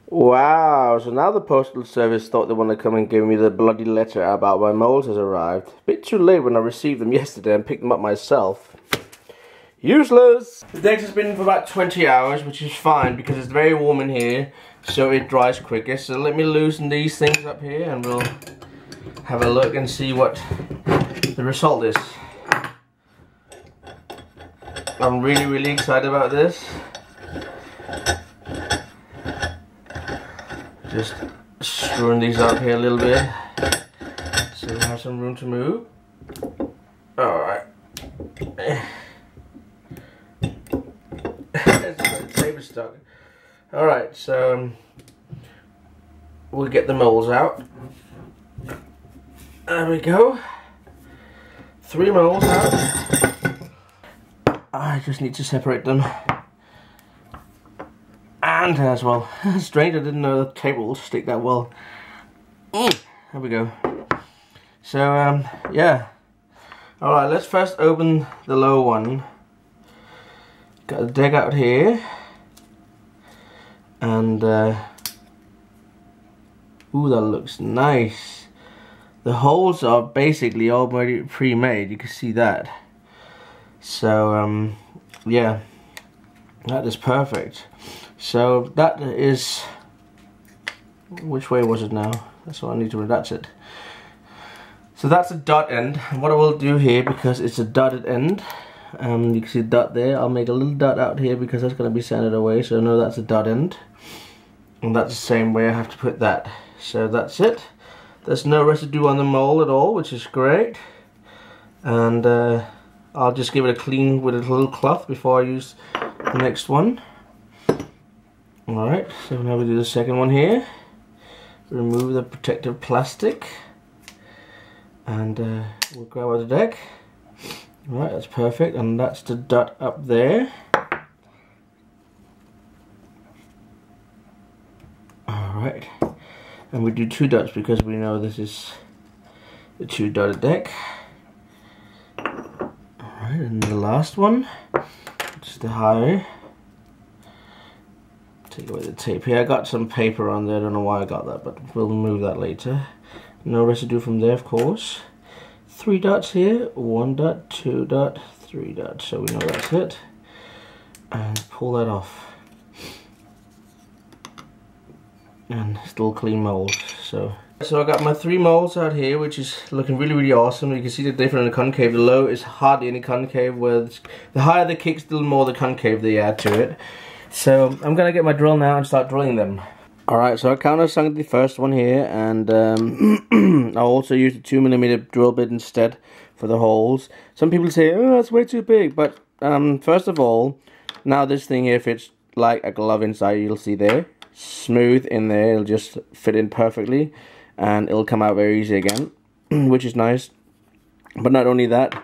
Wow, so now the postal service thought they want to come and give me the bloody letter about my molds has arrived. A bit too late when I received them yesterday and picked them up myself. Useless! The deck has been for about 20 hours, which is fine because it's very warm in here, so it dries quicker. So let me loosen these things up here and we'll have a look and see what the result is. I'm really excited about this. Just screwing these up here a little bit so we have some room to move. Alright. The tape is stuck. Alright, so we'll get the molds out. There we go. 3 molds out. I just need to separate them. And as well, strange, I didn't know the tape will stick that well. There we go. So yeah. Alright, let's first open the low one. Got the deck out here. And ooh, that looks nice. The holes are basically already pre-made, you can see that. So yeah, that is perfect. So that is, which way was it now? That's what I need to read, that's it. So that's a dot end. And what I will do here, because it's a dotted end, you can see the dot there, I'll make a little dot out here because that's going to be centered away, so I know that's a dot end. And that's the same way I have to put that. So that's it. There's no residue on the mold at all, which is great. And I'll just give it a clean with a little cloth before I use the next one. Alright, so now we do the second one here. Remove the protective plastic. And we'll grab out the deck. Alright, that's perfect. And that's the dot up there. Alright. And we do 2 dots because we know this is the 2 dotted deck. Alright, and the last one, which is the higher. Take away the tape here. I got some paper on there, I don't know why I got that, but we'll remove that later. No residue from there, of course. 3 dots here, 1 dot, 2 dot, 3 dots, so we know that's it. And pull that off. And still clean mold. So I got my 3 molds out here, which is looking really awesome. You can see the difference in the concave. The low is hardly any concave, where the higher the kicks, the more the concave they add to it. So I'm gonna get my drill now and start drilling them. Alright, so I countersunk the first one here, and I also used a 2mm drill bit instead for the holes. Some people say, oh, that's way too big, but first of all, now this thing here fits like a glove inside, you'll see there. Smooth in there, it'll just fit in perfectly, and it'll come out very easy again, which is nice. But not only that,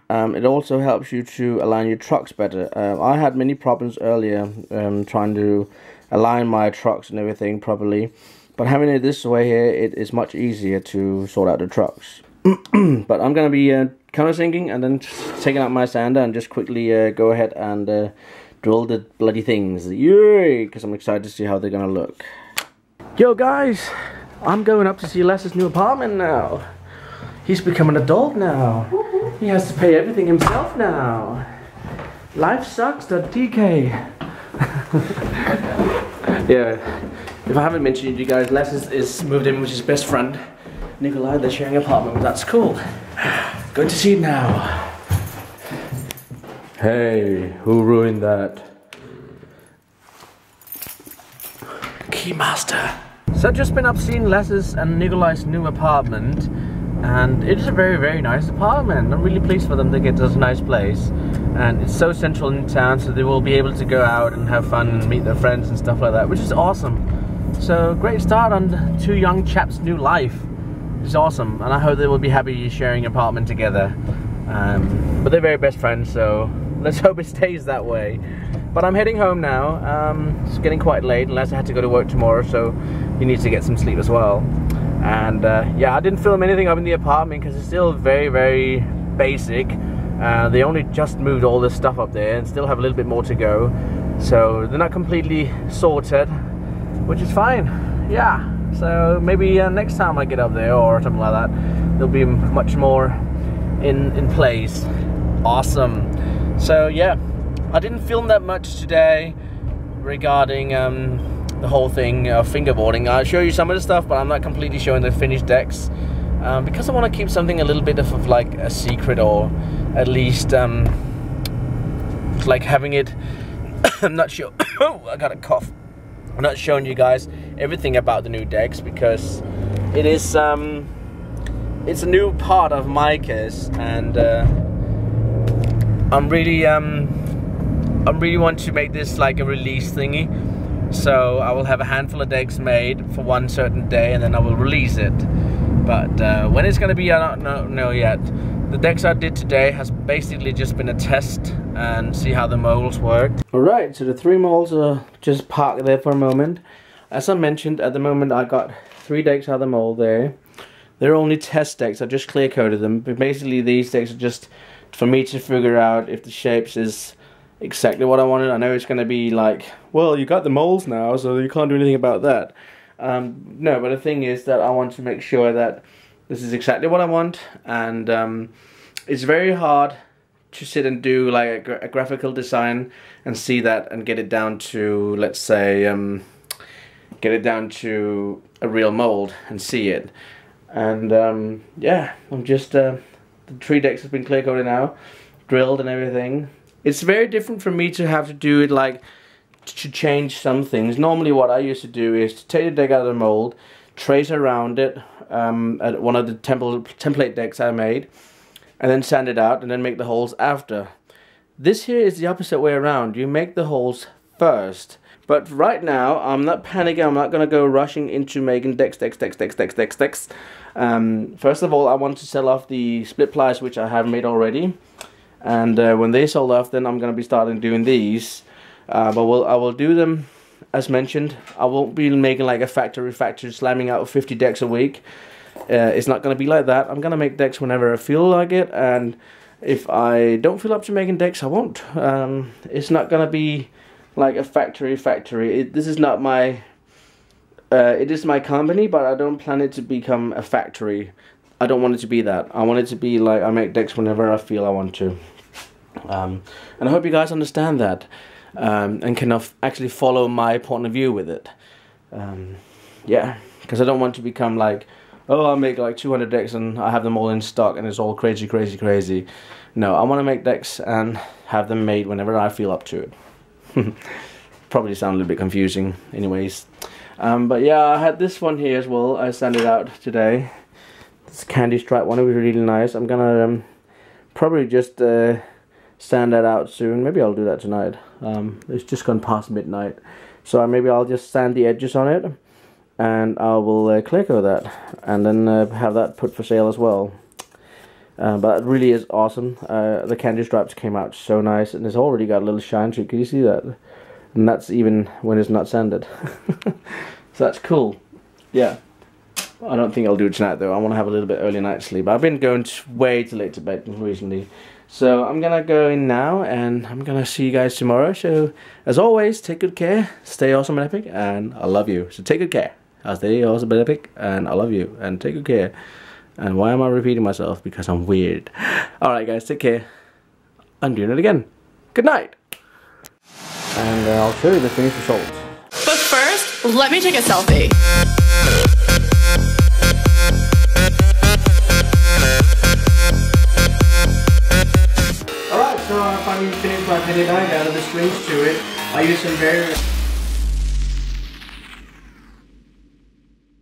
it also helps you to align your trucks better. I had many problems earlier trying to align my trucks and everything properly, but having it this way here, it is much easier to sort out the trucks. But I'm going to be countersinking and then taking out my sander and just quickly go ahead and drill the bloody things. Yay! Because I'm excited to see how they're going to look. Yo guys, I'm going up to see Les's new apartment now. He's become an adult now. He has to pay everything himself now. Life sucks.tk. Yeah, if I haven't mentioned you guys, Les is moved in with his best friend, Nikolai. They're sharing an apartment. That's cool. Good to see him now. Hey, who ruined that? Keymaster. So I've just been up seeing Les's and Nikolai's new apartment, and it is a very nice apartment. I'm really pleased for them to get this nice place, and it's so central in town, so they will be able to go out and have fun and meet their friends and stuff like that, which is awesome. So great start on the 2 young chaps' new life. It's awesome, and I hope they will be happy sharing an apartment together. But they're very best friends, so let's hope it stays that way. But I'm heading home now. It's getting quite late, unless I had to go to work tomorrow, so he needs to get some sleep as well. And yeah, I didn't film anything up in the apartment because it's still very basic. They only just moved all this stuff up there and still have a little bit more to go. So they're not completely sorted. which is fine. Yeah, so maybe next time I get up there or something like that, there'll be much more in place. Awesome. So yeah, I didn't film that much today regarding the whole thing of fingerboarding. I'll show you some of the stuff, but I'm not completely showing the finished decks because I want to keep something a little bit of like a secret, or at least like having it. I'm not sure. Oh, I got a cough. I'm not showing you guys everything about the new decks because it is it's a new part of my case, and I'm really want to make this like a release thingy. So I will have a handful of decks made for one certain day, and then I will release it. But when it's gonna be, I don't know yet. The decks I did today has basically just been a test and see how the molds work. Alright, so the 3 molds are just parked there for a moment. As I mentioned, at the moment I got 3 decks out of the mold there. They're only test decks, I just clear coated them. But basically these decks are just for me to figure out if the shapes is exactly what I wanted. I know it's going to be like, well, you got the molds now, so you can't do anything about that. No, but the thing is that I want to make sure that this is exactly what I want, and it's very hard to sit and do like a graphical design and see that and get it down to, let's say, get it down to a real mold and see it. And yeah, I'm just the 3 decks has been clear coated now, drilled and everything. It's very different for me to have to do it like to change some things. Normally what I used to do is to take the deck out of the mold, trace around it at one of the template decks I made, and then sand it out and then make the holes after. This here is the opposite way around. You make the holes first. But right now I'm not panicking. I'm not going to go rushing into making decks. First of all, I want to sell off the split plies which I have made already. And when they sold off, then I'm going to be starting doing these. But I will do them as mentioned. I won't be making like a factory slamming out 50 decks a week. It's not going to be like that. I'm going to make decks whenever I feel like it, and if I don't feel up to making decks, I won't. It's not going to be like a factory. This is not my... it is my company, but I don't plan it to become a factory. I don't want it to be that. I want it to be like I make decks whenever I feel I want to. And I hope you guys understand that. And can actually follow my point of view with it. Yeah, because I don't want to become like, oh, I'll make like 200 decks and I have them all in stock and it's all crazy. No, I want to make decks and have them made whenever I feel up to it. Probably sound a little bit confusing anyways. But yeah, I had this one here as well. I sanded out today. This candy stripe one, it was really nice. I'm gonna probably just sand that out soon. Maybe I'll do that tonight. It's just gone past midnight, so maybe I'll just sand the edges on it, and I will clear coat that, and then have that put for sale as well. But it really is awesome. The candy stripes came out so nice, and it's already got a little shine to it. Can you see that? And that's even when it's not sanded. So that's cool. Yeah. I don't think I'll do it tonight though. I want to have a little bit early night's sleep. I've been going way too late to bed recently. So I'm gonna go in now, and I'm gonna see you guys tomorrow. So as always, take good care, stay awesome and epic, and I love you. So take good care. I'll stay awesome and epic, and I love you, and take good care. And why am I repeating myself? Because I'm weird. Alright guys, take care. I'm doing it again. Good night. And I'll show you the finished results. But first, let me take a selfie. Alright, so I finally finished my penny bag, added the strings to it. I used some very